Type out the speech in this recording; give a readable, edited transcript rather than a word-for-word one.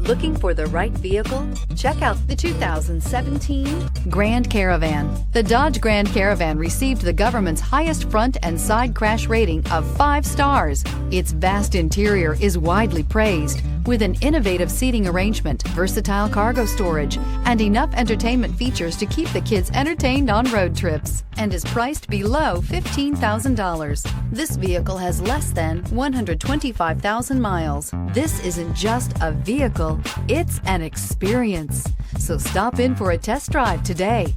Looking for the right vehicle? Check out the 2017 Grand Caravan. The Dodge Grand Caravan received the government's highest front and side crash rating of 5 stars. Its vast interior is widely praised, with an innovative seating arrangement, versatile cargo storage, and enough entertainment features to keep the kids entertained on road trips, and is priced below $15,000. This vehicle has less than 125,000 miles. This isn't just a vehicle, it's an experience. So stop in for a test drive today.